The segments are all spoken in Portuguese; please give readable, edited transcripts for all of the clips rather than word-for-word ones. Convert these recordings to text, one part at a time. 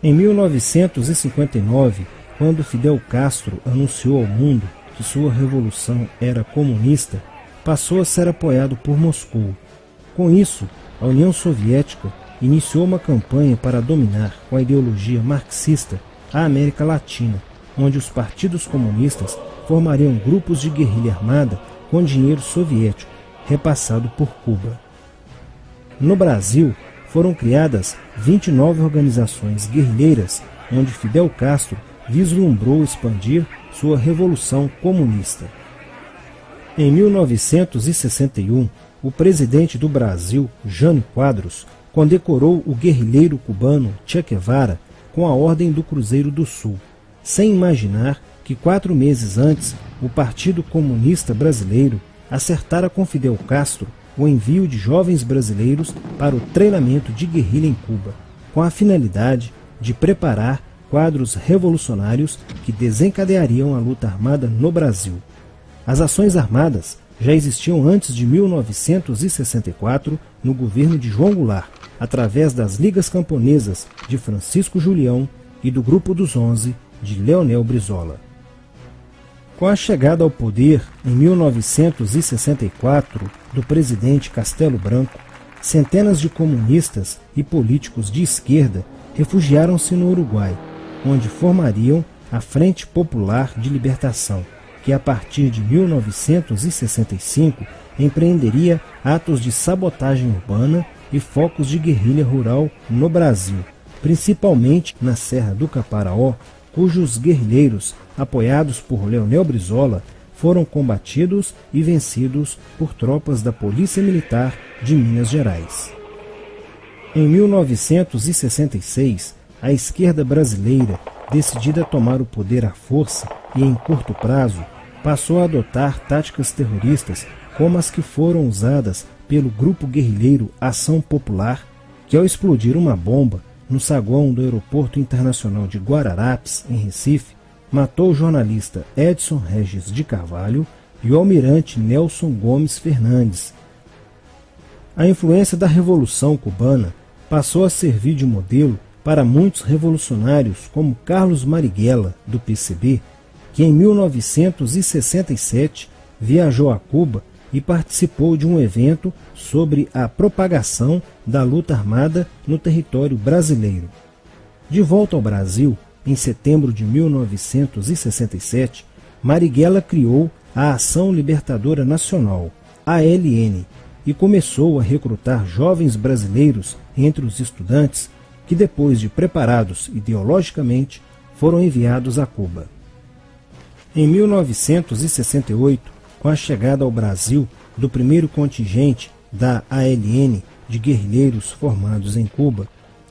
Em 1959, quando Fidel Castro anunciou ao mundo que sua revolução era comunista, passou a ser apoiado por Moscou. Com isso, a União Soviética iniciou uma campanha para dominar com a ideologia marxista a América Latina, onde os partidos comunistas formariam grupos de guerrilha armada com dinheiro soviético, repassado por Cuba. No Brasil, foram criadas 29 organizações guerrilheiras, onde Fidel Castro vislumbrou expandir sua revolução comunista. Em 1961, o presidente do Brasil, Jânio Quadros, condecorou o guerrilheiro cubano Che Guevara com a Ordem do Cruzeiro do Sul, sem imaginar que 4 meses antes o Partido Comunista Brasileiro acertara com Fidel Castro o envio de jovens brasileiros para o treinamento de guerrilha em Cuba, com a finalidade de preparar quadros revolucionários que desencadeariam a luta armada no Brasil. As ações armadas já existiam antes de 1964 no governo de João Goulart, através das Ligas Camponesas de Francisco Julião e do Grupo dos 11 de Leonel Brizola. Com a chegada ao poder, em 1964, do presidente Castelo Branco, centenas de comunistas e políticos de esquerda refugiaram-se no Uruguai, onde formariam a Frente Popular de Libertação, que a partir de 1965 empreenderia atos de sabotagem urbana e focos de guerrilha rural no Brasil, principalmente na Serra do Caparaó, cujos guerrilheiros, apoiados por Leonel Brizola, foram combatidos e vencidos por tropas da Polícia Militar de Minas Gerais. Em 1966, a esquerda brasileira, decidida a tomar o poder à força e em curto prazo, passou a adotar táticas terroristas como as que foram usadas pelo grupo guerrilheiro Ação Popular, que ao explodir uma bomba no saguão do Aeroporto Internacional de Guararapes, em Recife, matou o jornalista Edson Regis de Carvalho e o almirante Nelson Gomes Fernandes. A influência da Revolução Cubana passou a servir de modelo para muitos revolucionários como Carlos Marighella, do PCB, que em 1967 viajou a Cuba e participou de um evento sobre a propagação da luta armada no território brasileiro. De volta ao Brasil, em setembro de 1967, Marighella criou a Ação Libertadora Nacional, ALN, e começou a recrutar jovens brasileiros entre os estudantes que, depois de preparados ideologicamente, foram enviados a Cuba. Em 1968, com a chegada ao Brasil do primeiro contingente da ALN de guerrilheiros formados em Cuba,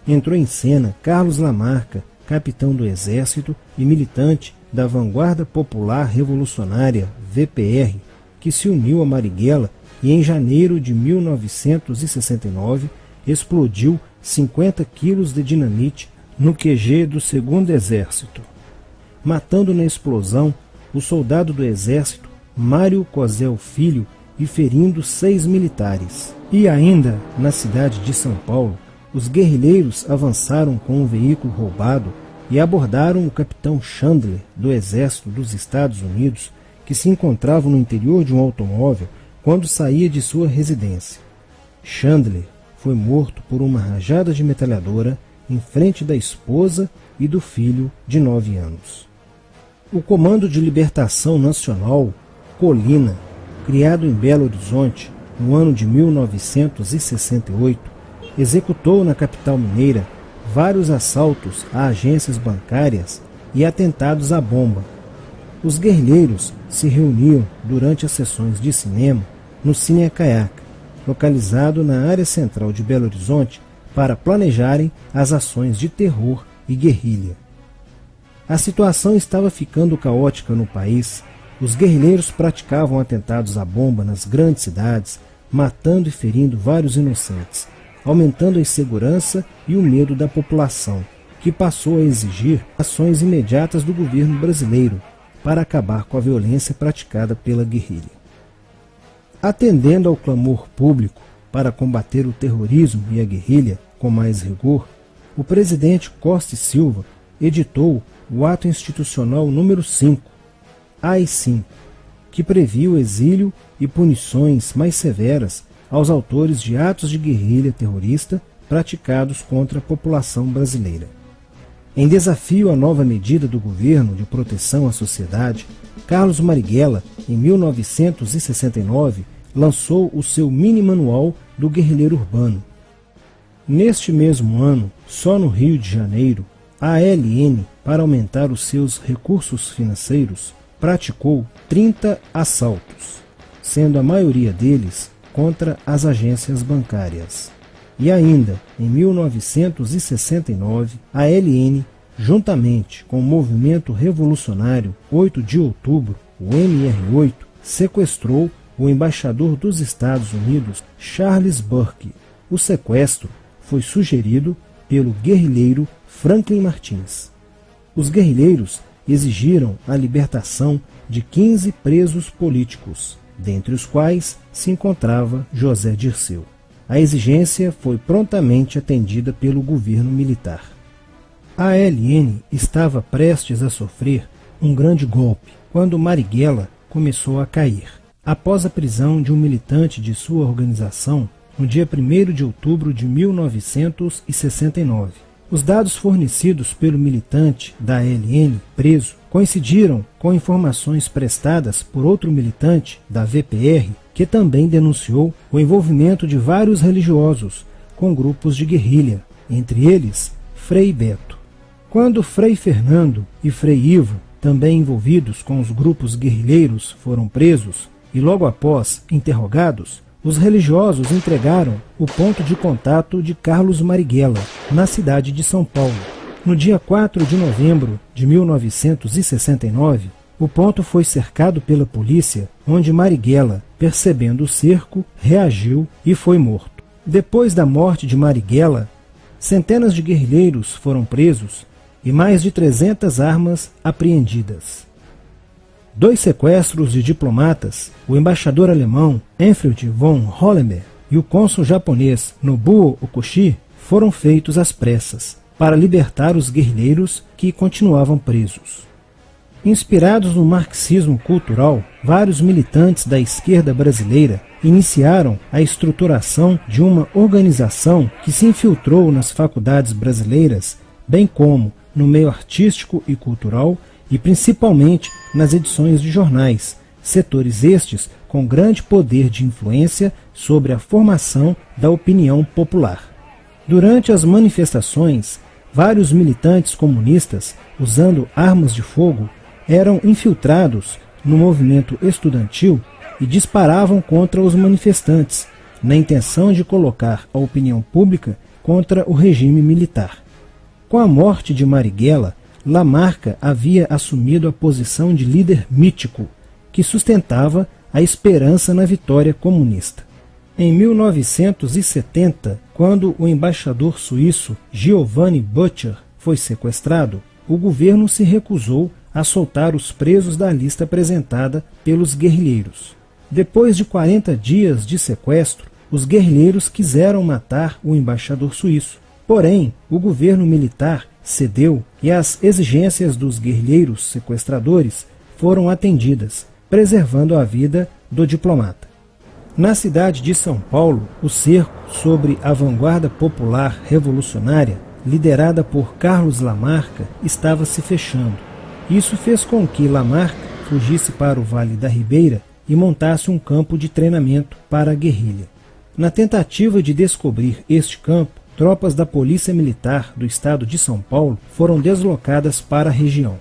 entrou em cena Carlos Lamarca, capitão do Exército e militante da Vanguarda Popular Revolucionária, VPR, que se uniu a Marighella e em janeiro de 1969 explodiu 50 quilos de dinamite no QG do 2º Exército, matando na explosão o soldado do Exército Mário Cosel Filho e ferindo 6 militares. E ainda, na cidade de São Paulo, os guerrilheiros avançaram com um veículo roubado e abordaram o capitão Chandler, do Exército dos Estados Unidos, que se encontrava no interior de um automóvel quando saía de sua residência. Chandler foi morto por uma rajada de metralhadora em frente da esposa e do filho de 9 anos. O Comando de Libertação Nacional, Colina, criado em Belo Horizonte no ano de 1968, executou na capital mineira vários assaltos a agências bancárias e atentados à bomba. Os guerrilheiros se reuniam durante as sessões de cinema no Cine Caiaca, localizado na área central de Belo Horizonte, para planejarem as ações de terror e guerrilha. A situação estava ficando caótica no país. Os guerrilheiros praticavam atentados à bomba nas grandes cidades, matando e ferindo vários inocentes, aumentando a insegurança e o medo da população, que passou a exigir ações imediatas do governo brasileiro para acabar com a violência praticada pela guerrilha. Atendendo ao clamor público para combater o terrorismo e a guerrilha com mais rigor, o presidente Costa e Silva editou o Ato Institucional número 5, AI-5, que previa o exílio e punições mais severas aos autores de atos de guerrilha terrorista praticados contra a população brasileira. Em desafio à nova medida do governo de proteção à sociedade, Carlos Marighella, em 1969, lançou o seu mini-manual do guerrilheiro urbano. Neste mesmo ano, só no Rio de Janeiro, a ALN, para aumentar os seus recursos financeiros, praticou 30 assaltos, sendo a maioria deles contra as agências bancárias. E ainda, em 1969, a ALN, juntamente com o movimento revolucionário 8 de outubro, o MR8, sequestrou o embaixador dos Estados Unidos, Charles Burke. O sequestro foi sugerido pelo guerrilheiro Franklin Martins. Os guerrilheiros exigiram a libertação de 15 presos políticos, dentre os quais se encontrava José Dirceu. A exigência foi prontamente atendida pelo governo militar. A ALN estava prestes a sofrer um grande golpe quando Marighella começou a cair. Após a prisão de um militante de sua organização, no dia 1º de outubro de 1969. Os dados fornecidos pelo militante da ALN preso coincidiram com informações prestadas por outro militante da VPR, que também denunciou o envolvimento de vários religiosos com grupos de guerrilha, entre eles Frei Beto. Quando Frei Fernando e Frei Ivo, também envolvidos com os grupos guerrilheiros, foram presos e logo após interrogados, os religiosos entregaram o ponto de contato de Carlos Marighella, na cidade de São Paulo. No dia 4 de novembro de 1969, o ponto foi cercado pela polícia, onde Marighella, percebendo o cerco, reagiu e foi morto. Depois da morte de Marighella, centenas de guerrilheiros foram presos e mais de 300 armas apreendidas. 2 sequestros de diplomatas, o embaixador alemão Enfried von Hollenberg e o cônsul japonês Nobuo Okushi, foram feitos às pressas, para libertar os guerrilheiros que continuavam presos. Inspirados no marxismo cultural, vários militantes da esquerda brasileira iniciaram a estruturação de uma organização que se infiltrou nas faculdades brasileiras, bem como no meio artístico e cultural, e principalmente nas edições de jornais, setores estes com grande poder de influência sobre a formação da opinião popular. Durante as manifestações, vários militantes comunistas, usando armas de fogo, eram infiltrados no movimento estudantil e disparavam contra os manifestantes, na intenção de colocar a opinião pública contra o regime militar. Com a morte de Marighella, Lamarca havia assumido a posição de líder mítico, que sustentava a esperança na vitória comunista. Em 1970, quando o embaixador suíço Giovanni Butcher foi sequestrado, o governo se recusou a soltar os presos da lista apresentada pelos guerrilheiros. Depois de 40 dias de sequestro, os guerrilheiros quiseram matar o embaixador suíço. Porém, o governo militar cedeu e as exigências dos guerrilheiros sequestradores foram atendidas, preservando a vida do diplomata. Na cidade de São Paulo, o cerco sobre a vanguarda popular revolucionária, liderada por Carlos Lamarca, estava se fechando. Isso fez com que Lamarca fugisse para o Vale da Ribeira e montasse um campo de treinamento para a guerrilha. Na tentativa de descobrir este campo, tropas da Polícia Militar do estado de São Paulo foram deslocadas para a região.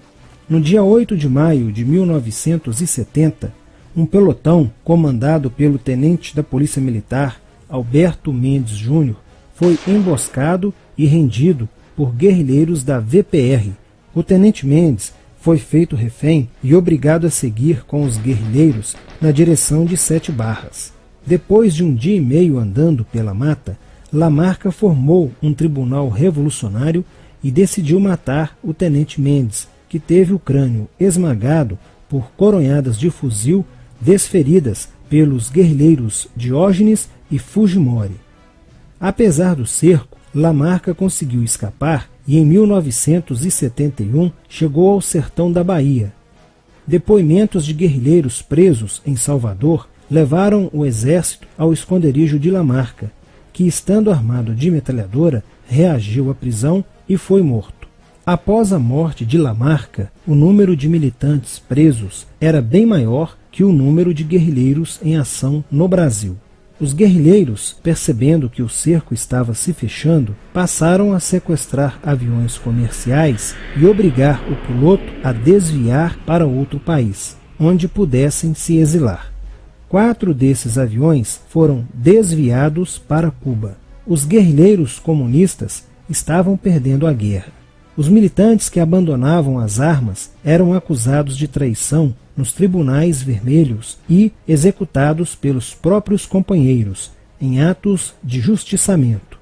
No dia 8 de maio de 1970, um pelotão comandado pelo tenente da Polícia Militar, Alberto Mendes Júnior, foi emboscado e rendido por guerrilheiros da VPR. O tenente Mendes foi feito refém e obrigado a seguir com os guerrilheiros na direção de 7 Barras. Depois de um dia e meio andando pela mata, Lamarca formou um tribunal revolucionário e decidiu matar o tenente Mendes, que teve o crânio esmagado por coronhadas de fuzil desferidas pelos guerrilheiros Diógenes e Fujimori. Apesar do cerco, Lamarca conseguiu escapar e em 1971 chegou ao sertão da Bahia. Depoimentos de guerrilheiros presos em Salvador levaram o exército ao esconderijo de Lamarca, que, estando armado de metralhadora, reagiu à prisão e foi morto. Após a morte de Lamarca, o número de militantes presos era bem maior que o número de guerrilheiros em ação no Brasil. Os guerrilheiros, percebendo que o cerco estava se fechando, passaram a sequestrar aviões comerciais e obrigar o piloto a desviar para outro país, onde pudessem se exilar. 4 desses aviões foram desviados para Cuba. Os guerrilheiros comunistas estavam perdendo a guerra. Os militantes que abandonavam as armas eram acusados de traição nos tribunais vermelhos e executados pelos próprios companheiros, em atos de justiçamento.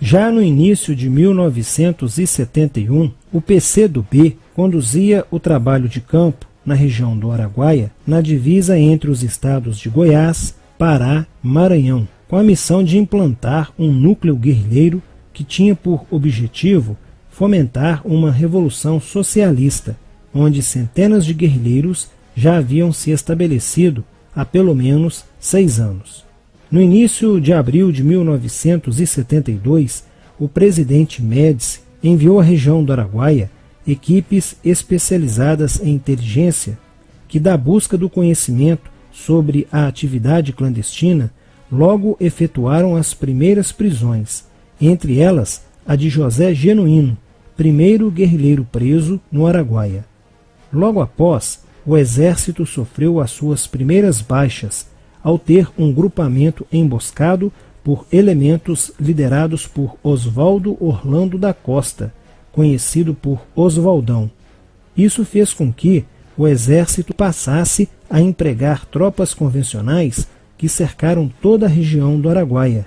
Já no início de 1971, o PCdoB conduzia o trabalho de campo na região do Araguaia, na divisa entre os estados de Goiás, Pará e Maranhão, com a missão de implantar um núcleo guerrilheiro que tinha por objetivo fomentar uma revolução socialista, onde centenas de guerrilheiros já haviam se estabelecido há pelo menos 6 anos. No início de abril de 1972, o presidente Médici enviou à região do Araguaia equipes especializadas em inteligência que, da busca do conhecimento sobre a atividade clandestina, logo efetuaram as primeiras prisões, entre elas a de José Genuíno, primeiro guerrilheiro preso no Araguaia. Logo após, o exército sofreu as suas primeiras baixas, ao ter um grupamento emboscado por elementos liderados por Oswaldo Orlando da Costa, conhecido por Oswaldão. Isso fez com que o exército passasse a empregar tropas convencionais que cercaram toda a região do Araguaia.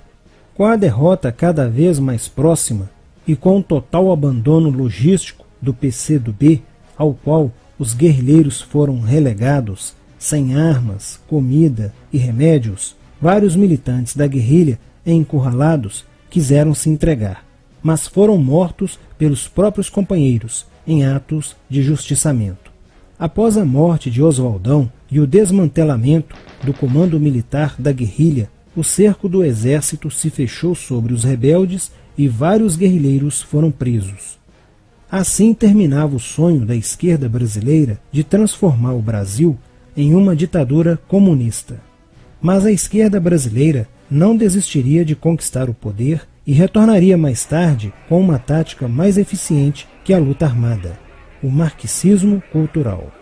Com a derrota cada vez mais próxima e com o total abandono logístico do PCdoB, ao qual os guerrilheiros foram relegados, sem armas, comida e remédios, vários militantes da guerrilha, encurralados, quiseram se entregar, mas foram mortos pelos próprios companheiros em atos de justiçamento. Após a morte de Oswaldão e o desmantelamento do comando militar da guerrilha, o cerco do exército se fechou sobre os rebeldes e vários guerrilheiros foram presos. Assim terminava o sonho da esquerda brasileira de transformar o Brasil em uma ditadura comunista. Mas a esquerda brasileira não desistiria de conquistar o poder e retornaria mais tarde com uma tática mais eficiente que a luta armada: o marxismo cultural.